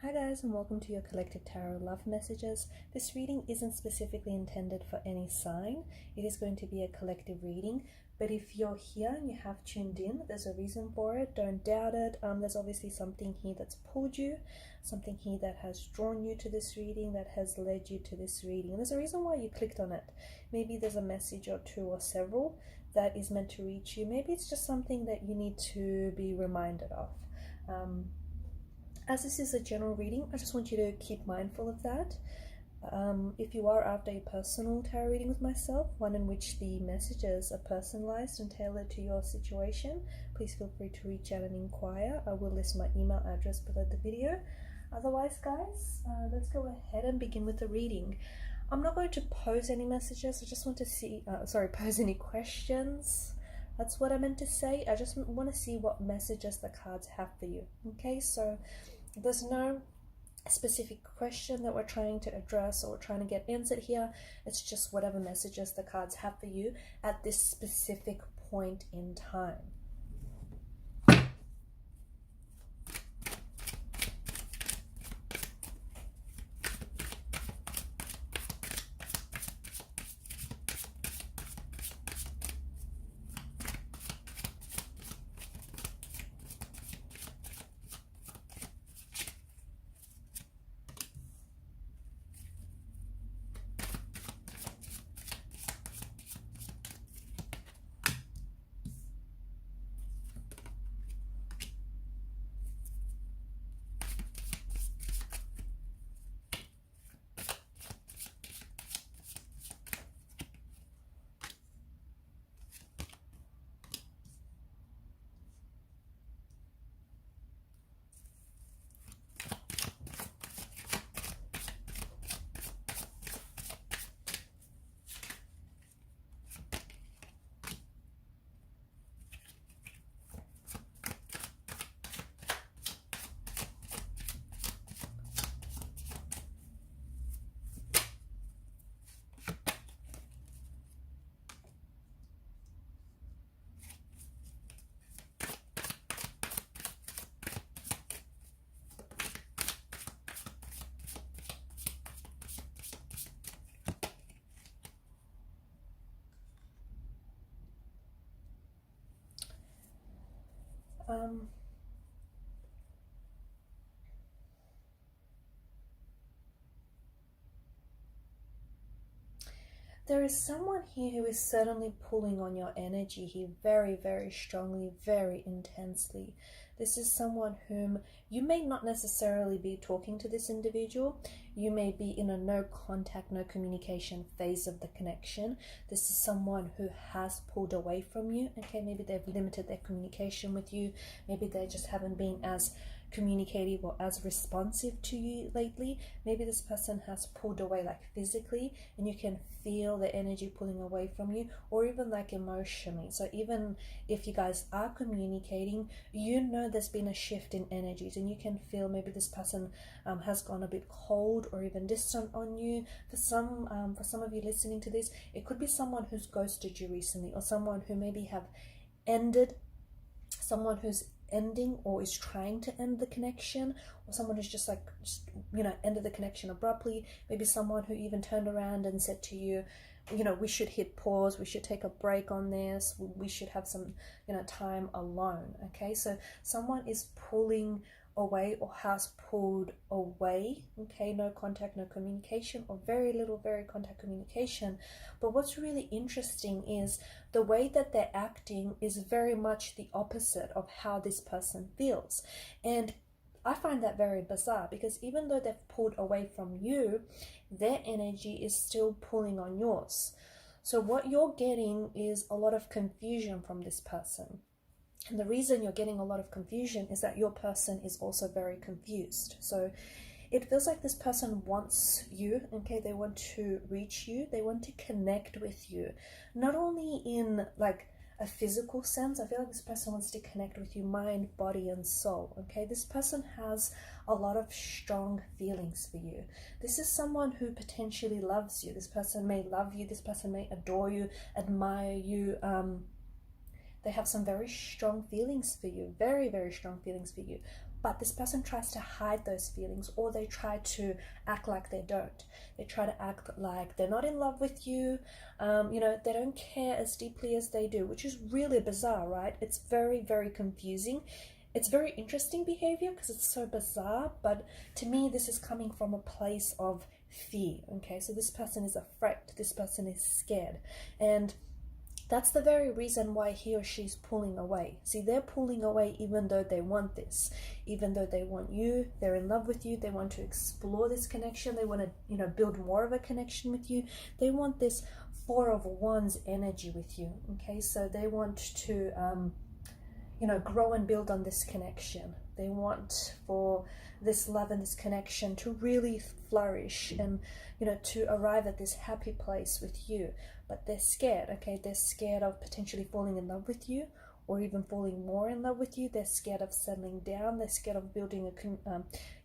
Hi guys, and welcome to your collective tarot love messages. This reading isn't specifically intended for any sign. It is going to be a collective reading, but if you're here and you have tuned in, there's a reason for it. Don't doubt it. There's obviously something here that's pulled you, something here that has drawn you to this reading, that has led you to this reading. And there's a reason why you clicked on it. Maybe there's a message or two or several that is meant to reach you. Maybe it's just something that you need to be reminded of. As this is a general reading, I just want you to keep mindful of that. If you are after a personal tarot reading with myself, one in which the messages are personalized and tailored to your situation, please feel free to reach out and inquire. I will list my email address below the video. Otherwise, guys, let's go ahead and begin with the reading. I'm not going to pose any messages. I just want to see, pose any questions. That's what I meant to say. I just want to see what messages the cards have for you. Okay, so there's no specific question that we're trying to address or trying to get answered here. It's just whatever messages the cards have for you at this specific point in time. There is someone here who is certainly pulling on your energy here very, very strongly, very intensely. This is someone whom you may not necessarily be talking to this individual. You may be in a no contact, no communication phase of the connection. This is someone who has pulled away from you. Okay, maybe they've limited their communication with you. Maybe they just haven't been as communicative or as responsive to you lately. Maybe this person has pulled away like physically and you can feel the energy pulling away from you, or even like emotionally. So even if you guys are communicating, you know there's been a shift in energies and you can feel maybe this person has gone a bit cold or even distant on you. For some of you listening to this, it could be someone who's ghosted you recently, or someone who maybe have ended, someone who's ending or is trying to end the connection, or someone who's just ended the connection abruptly. Maybe someone who even turned around and said to you, we should hit pause, we should take a break on this, we should have some time alone. Okay, so someone is pulling away or has pulled away. Okay, no contact, no communication, or very little contact communication. But what's really interesting is the way that they're acting is very much the opposite of how this person feels. And I find that very bizarre, because even though they've pulled away from you, their energy is still pulling on yours. So what you're getting is a lot of confusion from this person. And the reason you're getting a lot of confusion is that your person is also very confused. So it feels like this person wants you, okay? They want to reach you. They want to connect with you. Not only in like a physical sense. I feel like this person wants to connect with you, mind, body, and soul, okay? This person has a lot of strong feelings for you. This is someone who potentially loves you. This person may love you. This person may adore you, admire you. They have some very strong feelings for you, very, very strong feelings for you. But this person tries to hide those feelings, or they try to act like they don't. They try to act like they're not in love with you. They don't care as deeply as they do, which is really bizarre, right? It's very, very confusing. It's very interesting behavior because it's so bizarre, but to me, this is coming from a place of fear, okay? So this person is afraid, this person is scared, and that's the very reason why he or she's pulling away. See, they're pulling away even though they want this, even though they want you, they're in love with you, they want to explore this connection, they want to, build more of a connection with you. They want this Four of Wands energy with you, okay? So they want to, grow and build on this connection. They want for this love and this connection to really flourish and, to arrive at this happy place with you. But they're scared, okay? They're scared of potentially falling in love with you, or even falling more in love with you. They're scared of settling down. They're scared of building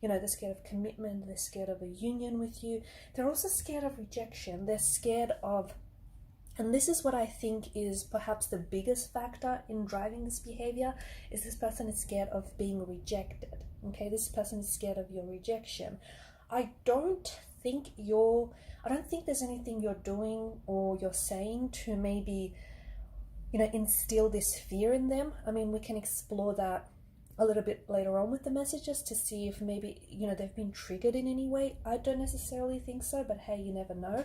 they're scared of commitment. They're scared of a union with you. They're also scared of rejection. They're scared of, and this is what I think is perhaps the biggest factor in driving this behavior, is this person is scared of being rejected, okay? This person is scared of your rejection. I don't think there's anything you're doing or you're saying to maybe, instill this fear in them. I mean, we can explore that a little bit later on with the messages to see if maybe, they've been triggered in any way. I don't necessarily think so, but hey, you never know.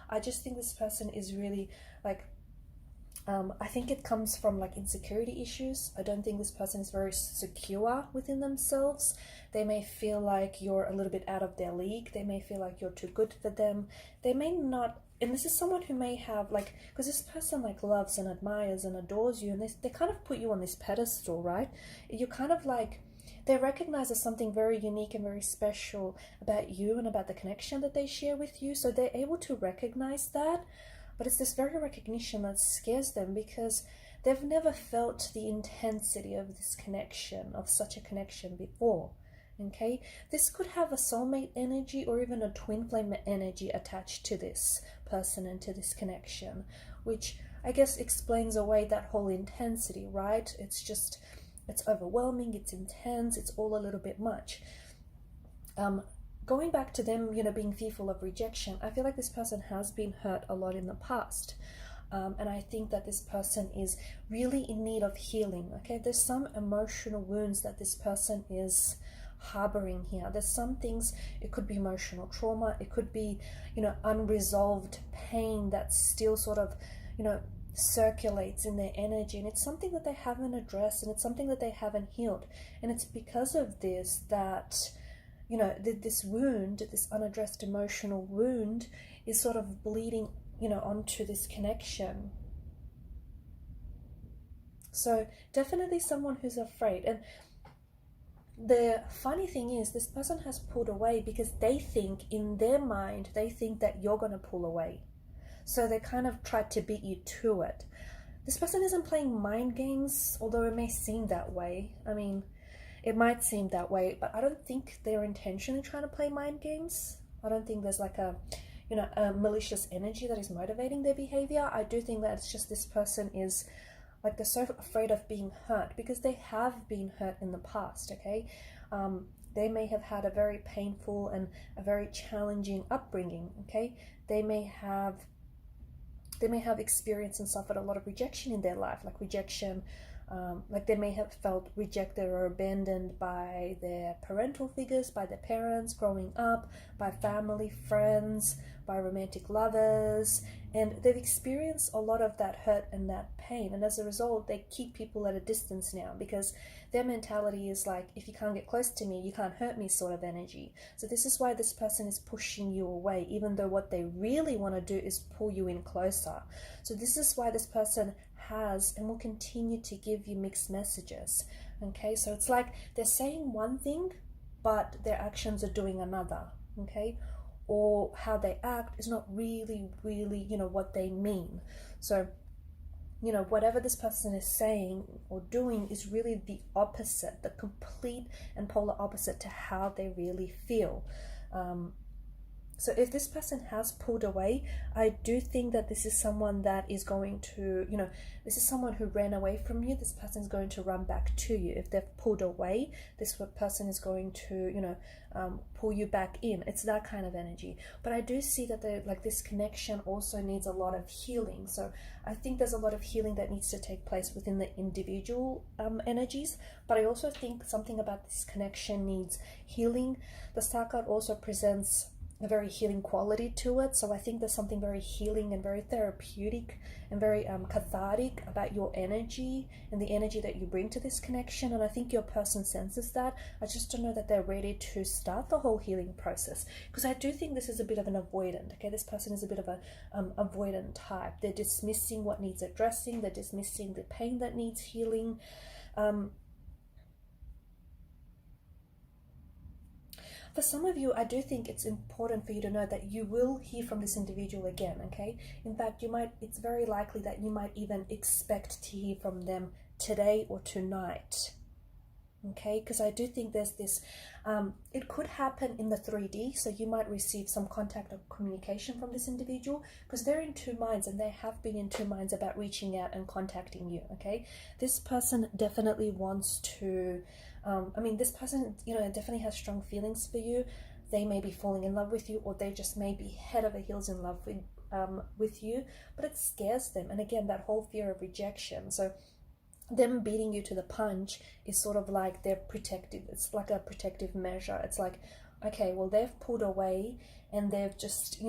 I just think this person is really I think it comes from insecurity issues. I don't think this person is very secure within themselves. They may feel like you're a little bit out of their league. They may feel like you're too good for them. They may not, and this is someone who may have because this person loves and admires and adores you, and they kind of put you on this pedestal, right? You're kind of they recognize there's something very unique and very special about you and about the connection that they share with you. So they're able to recognize that. But it's this very recognition that scares them, because they've never felt the intensity of this connection, of such a connection before. Okay? This could have a soulmate energy or even a twin flame energy attached to this person and to this connection, which I guess explains away that whole intensity, right? It's overwhelming, it's intense, it's all a little bit much. Going back to them, being fearful of rejection, I feel like this person has been hurt a lot in the past. And I think that this person is really in need of healing, okay? There's some emotional wounds that this person is harboring here. There's some things, it could be emotional trauma, it could be, unresolved pain that still sort of, circulates in their energy, and it's something that they haven't addressed, and it's something that they haven't healed. And it's because of this that this wound, this unaddressed emotional wound, is sort of bleeding, onto this connection. So definitely someone who's afraid. And the funny thing is, this person has pulled away because they think, in their mind, they think that you're going to pull away. So they kind of tried to beat you to it. This person isn't playing mind games, although it may seem that way. I mean, it might seem that way, but I don't think they're intentionally trying to play mind games. I don't think there's a malicious energy that is motivating their behavior. I do think that it's just this person is they're so afraid of being hurt because they have been hurt in the past, okay? They may have had a very painful and a very challenging upbringing, okay? They may have experienced and suffered a lot of rejection in their life, rejection. They may have felt rejected or abandoned by their parental figures, by their parents growing up, by family, friends, by romantic lovers, and they've experienced a lot of that hurt and that pain, and as a result they keep people at a distance now because their mentality is if you can't get close to me, you can't hurt me sort of energy. So this is why this person is pushing you away, even though what they really want to do is pull you in closer. So this is why this person has and will continue to give you mixed messages, okay? So it's they're saying one thing but their actions are doing another, okay? Or how they act is not really what they mean. So whatever this person is saying or doing is really the opposite, the complete and polar opposite to how they really feel. So if this person has pulled away, I do think that this is someone that is going to, this is someone who ran away from you. This person is going to run back to you. If they've pulled away, this person is going to, pull you back in. It's that kind of energy. But I do see that this connection also needs a lot of healing. So I think there's a lot of healing that needs to take place within the individual energies. But I also think something about this connection needs healing. The Star card also presents a very healing quality to it. So I think there's something very healing and very therapeutic and very cathartic about your energy and the energy that you bring to this connection. And I think your person senses that. I just don't know that they're ready to start the whole healing process, because I do think this is a bit of an avoidant. Okay, this person is a bit of a avoidant type. They're dismissing what needs addressing. They're dismissing the pain that needs healing. For some of you, I do think it's important for you to know that you will hear from this individual again, okay? In fact, it's very likely that you might even expect to hear from them today or tonight, okay? Because I do think there's this, it could happen in the 3D, so you might receive some contact or communication from this individual, because they're in two minds, and they have been in two minds about reaching out and contacting you, okay? This person definitely wants to, this person, definitely has strong feelings for you. They may be falling in love with you, or they just may be head over heels in love with you, but it scares them. And again, that whole fear of rejection. So them beating you to the punch is sort of like they're protective. It's like a protective measure. It's like, okay, well, they've pulled away, and they've just,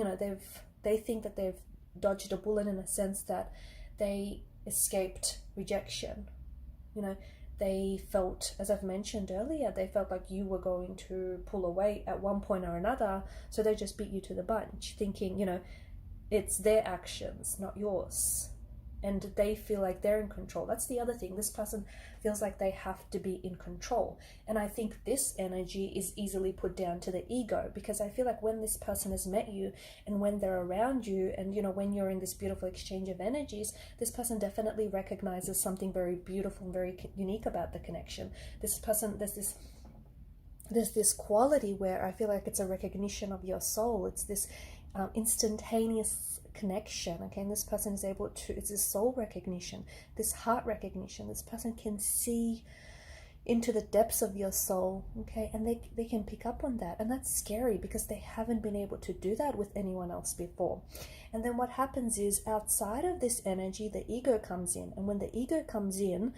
they think that they've dodged a bullet, in a sense that they escaped rejection. They felt, as I've mentioned earlier, they felt like you were going to pull away at one point or another, so they just beat you to the punch, thinking, it's their actions, not yours. And they feel like they're in control. That's the other thing. This person feels like they have to be in control. And I think this energy is easily put down to the ego, because I feel like when this person has met you, and when they're around you, and when you're in this beautiful exchange of energies, this person definitely recognizes something very beautiful and very unique about the connection. This person, there's this quality where I feel like it's a recognition of your soul. It's this instantaneous connection, okay? And this person is able to, it's this soul recognition, this heart recognition. This person can see into the depths of your soul, okay? And they can pick up on that. And that's scary, because they haven't been able to do that with anyone else before. And then what happens is, outside of this energy, the ego comes in. And when the ego comes in,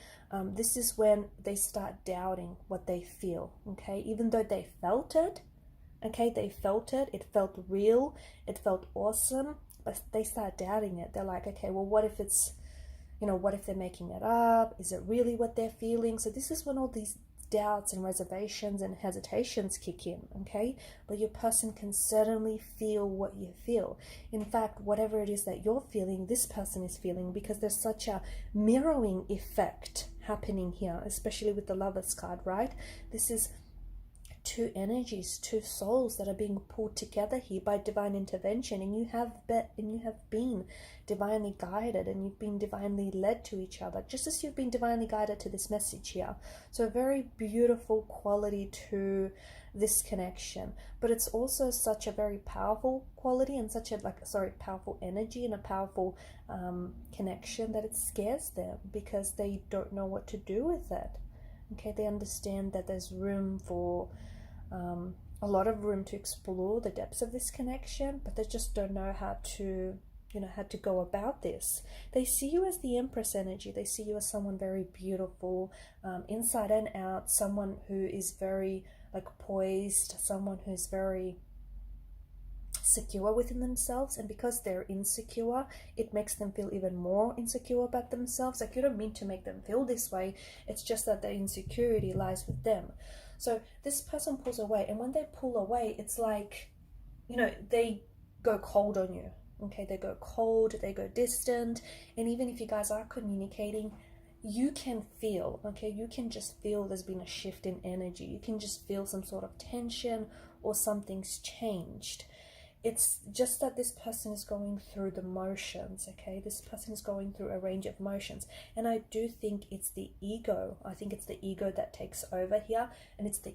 this is when they start doubting what they feel, okay? Even though they felt it, okay, they felt it, it felt real, it felt awesome, but they start doubting it. They're like, okay, well, what if it's, what if they're making it up? Is it really what they're feeling? So this is when all these doubts and reservations and hesitations kick in, okay? But your person can certainly feel what you feel. In fact, whatever it is that you're feeling, this person is feeling, because there's such a mirroring effect happening here, especially with the Lovers card, right? This is two energies, two souls that are being pulled together here by divine intervention, and you have been divinely guided, and you've been divinely led to each other, just as you've been divinely guided to this message here. So a very beautiful quality to this connection, but it's also such a very powerful quality, and such a powerful energy, and a powerful connection, that it scares them, because they don't know what to do with it. Okay, they understand that there's room for a lot of room to explore the depths of this connection, but they just don't know how to go about this. They see you as the Empress energy. They see you as someone very beautiful, inside and out, someone who is very poised, someone who's very secure within themselves. And because they're insecure, it makes them feel even more insecure about themselves. You don't mean to make them feel this way, it's just that the insecurity lies with them. So this person pulls away, and when they pull away, it's like, they go cold on you, okay? They go cold, they go distant, and even if you guys are communicating, you can feel, okay? You can just feel there's been a shift in energy. You can just feel some sort of tension, or something's changed. It's just that this person is going through the motions, okay? This person is going through a range of motions. And I do think it's the ego. I think it's the ego that takes over here. And it's the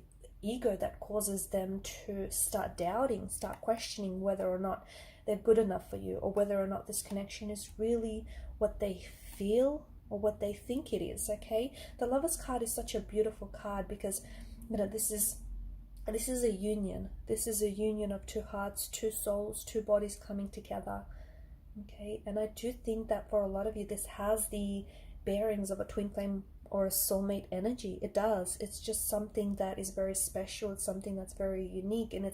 ego that causes them to start doubting, start questioning whether or not they're good enough for you, or whether or not this connection is really what they feel or what they think it is. Okay, the Lovers card is such a beautiful card because, you know, this is a union. This is a union of two hearts, two souls, two bodies coming together. Okay, and I do think that for a lot of you, this has the bearings of a twin flame or a soulmate energy. It does. It's just something that is very special. It's something that's very unique, and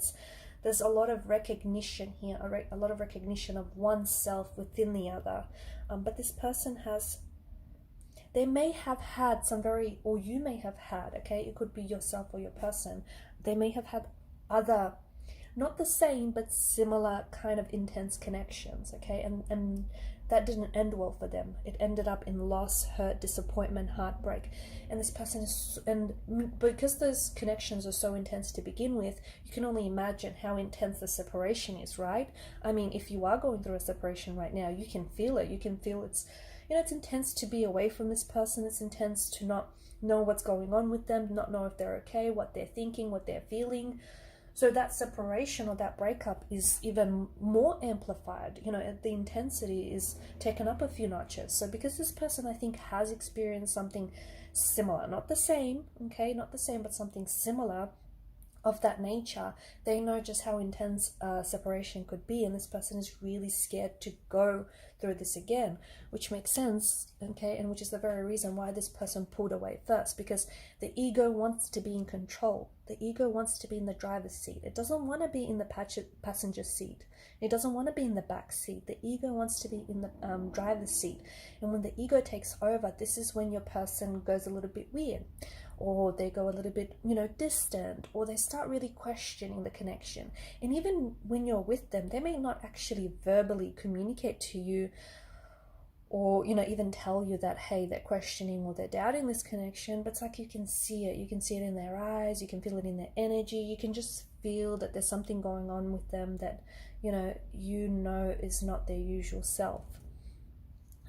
there's a lot of recognition here, a lot of recognition of oneself within the other. But this person they may have had some very, or you may have had, okay, it could be yourself or your person, they may have had other, not the same, but similar kind of intense connections, okay, and that didn't end well for them. It ended up in loss, hurt, disappointment, heartbreak. And this person is, and because those connections are so intense to begin with, you can only imagine how intense the separation is, right? I mean, if you are going through a separation right now, you can feel it. You can feel it's, you know, it's intense to be away from this person. It's intense to not know what's going on with them, not know if they're okay, what they're thinking, what they're feeling. So that separation or that breakup is even more amplified. You know, the intensity is taken up a few notches. So because this person, I think, has experienced something similar, not the same, okay, not the same, but something similar of that nature, they know just how intense separation could be, and this person is really scared to go through this again, which makes sense, okay, and which is the very reason why this person pulled away first, because the ego wants to be in control. The ego wants to be in the driver's seat. It doesn't want to be in the passenger seat. It doesn't want to be in the back seat. The ego wants to be in the driver's seat, and when the ego takes over, this is when your person goes a little bit weird, or they go a little bit, you know, distant, or they start really questioning the connection. And even when you're with them, they may not actually verbally communicate to you, or, you know, even tell you that, hey, they're questioning or they're doubting this connection, but it's like you can see it. You can see it in their eyes. You can feel it in their energy. You can just feel that there's something going on with them that, you know is not their usual self.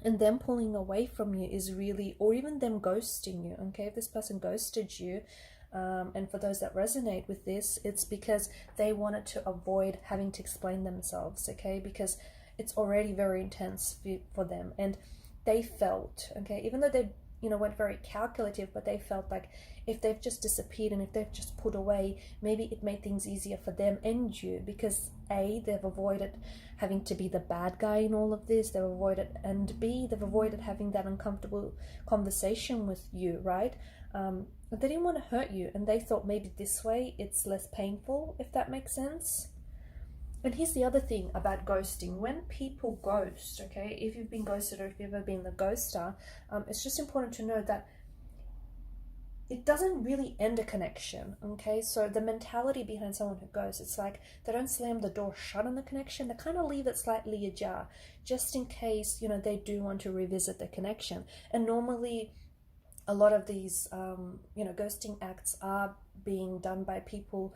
And them pulling away from you is really, or even them ghosting you, okay? If this person ghosted you, and for those that resonate with this, it's because they wanted to avoid having to explain themselves, okay? Because it's already very intense for them. And they felt, okay, even though they, you know, weren't very calculative, but they felt like if they've just disappeared and if they've just put away, maybe it made things easier for them and you, because A, they've avoided having to be the bad guy in all of this, they've avoided, and B, they've avoided having that uncomfortable conversation with you, right? They didn't want to hurt you, and they thought maybe this way it's less painful, if that makes sense. And here's the other thing about ghosting. When people ghost, okay, if you've been ghosted or if you've ever been the ghoster, it's just important to know that it doesn't really end a connection, okay? So the mentality behind someone who ghosts, it's like they don't slam the door shut on the connection. They kind of leave it slightly ajar, just in case, you know, they do want to revisit the connection. And normally a lot of these, you know, ghosting acts are being done by people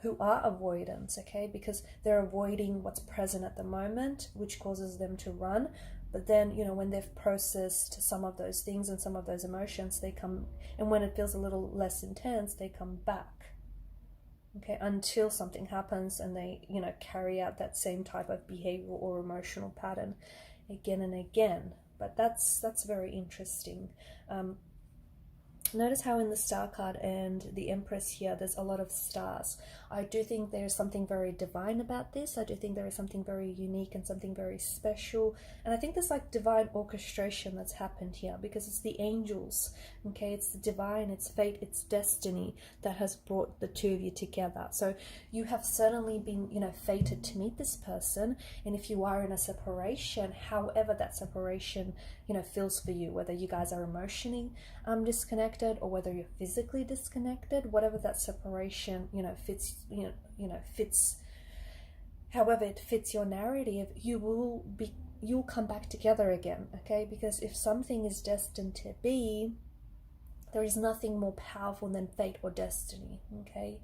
who are avoidants, okay, because they're avoiding what's present at the moment, which causes them to run. But then, you know, when they've processed some of those things and some of those emotions, they come, and when it feels a little less intense, they come back, okay, until something happens and they, you know, carry out that same type of behavioral or emotional pattern again and again. But that's very interesting. Notice how in the star card and the Empress here, there's a lot of stars. I do think there's something very divine about this. I do think there is something very unique and something very special. And I think there's like divine orchestration that's happened here, because it's the angels, okay? It's the divine, it's fate, it's destiny that has brought the two of you together. So you have certainly been, you know, fated to meet this person. And if you are in a separation, however that separation, you know, feels for you, whether you guys are emotionally disconnected, or whether you're physically disconnected, whatever that separation, you know, fits, fits, however it fits your narrative, you'll come back together again, okay? Because if something is destined to be, there is nothing more powerful than fate or destiny, okay?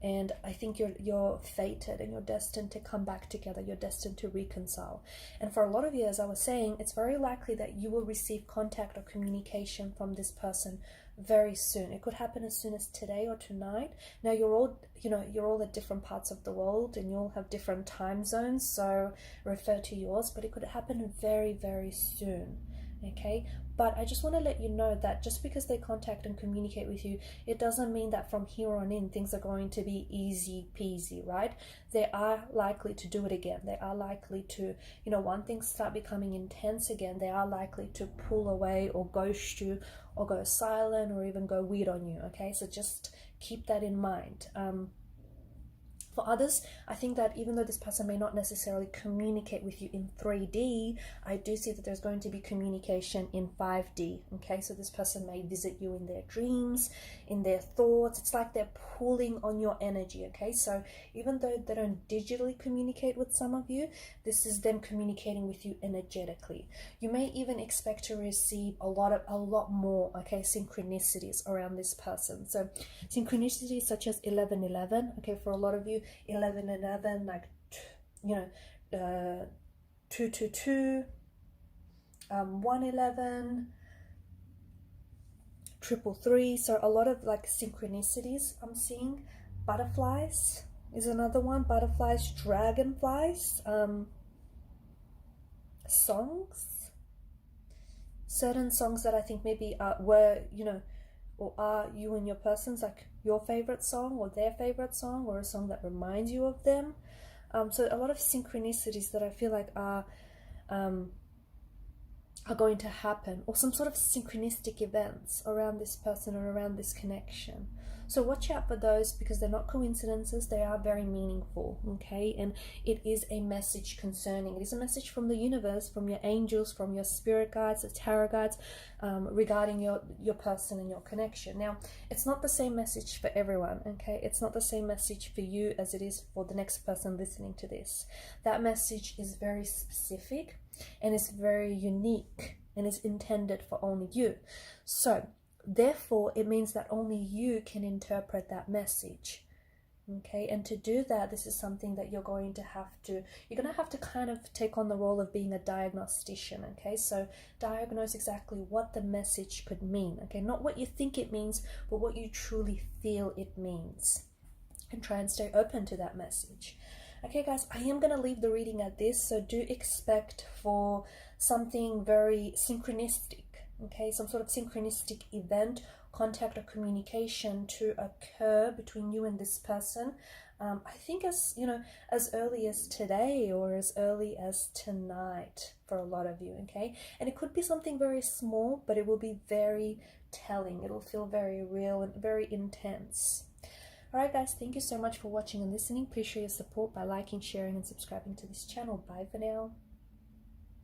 And I think you're fated and you're destined to come back together. You're destined to reconcile. And for a lot of you, as I was saying, it's very likely that you will receive contact or communication from this person very soon. It could happen as soon as today or tonight. Now you're all, you're all at different parts of the world and you all have different time zones, so refer to yours, but it could happen very, very soon. Okay, but I just want to let you know that just because they contact and communicate with you, it doesn't mean that from here on in things are going to be easy peasy, right? They are likely to do it again. They are likely to, when things start becoming intense again, they are likely to pull away or ghost you or go silent or even go weird on you. Okay, so just keep that in mind. For others, I think that even though this person may not necessarily communicate with you in 3D, I do see that there's going to be communication in 5D, okay? So this person may visit you in their dreams, in their thoughts. It's like they're pulling on your energy, okay? So even though they don't digitally communicate with some of you, this is them communicating with you energetically. You may even expect to receive a lot more, okay, synchronicities around this person. So synchronicities such as 1111, okay, for a lot of you, 1111, like 222, 111, 333. So a lot of like synchronicities I'm seeing. Butterflies is another one. Butterflies, dragonflies, songs, certain songs that I think maybe were, or are you and your person's, like your favorite song or their favorite song, or a song that reminds you of them. So a lot of synchronicities that I feel like are going to happen, or some sort of synchronistic events around this person or around this connection. So watch out for those, because they're not coincidences. They are very meaningful, okay? And it is a message concerning. It is a message from the universe, from your angels, from your spirit guides, the tarot guides, regarding your person and your connection. Now, it's not the same message for everyone, okay? It's not the same message for you as it is for the next person listening to this. That message is very specific and is very unique and is intended for only you. So therefore, it means that only you can interpret that message. Okay, and to do that, this is something that you're going to have to kind of take on the role of being a diagnostician. Okay, so diagnose exactly what the message could mean. Okay, not what you think it means, but what you truly feel it means, and try and stay open to that message. Okay guys, I am going to leave the reading at this, so do expect for something very synchronistic. Okay, some sort of synchronistic event, contact or communication to occur between you and this person. I think as early as today or as early as tonight for a lot of you, okay? And it could be something very small, but it will be very telling. It'll feel very real and very intense. Alright guys, thank you so much for watching and listening. Please show your support by liking, sharing and subscribing to this channel. Bye for now.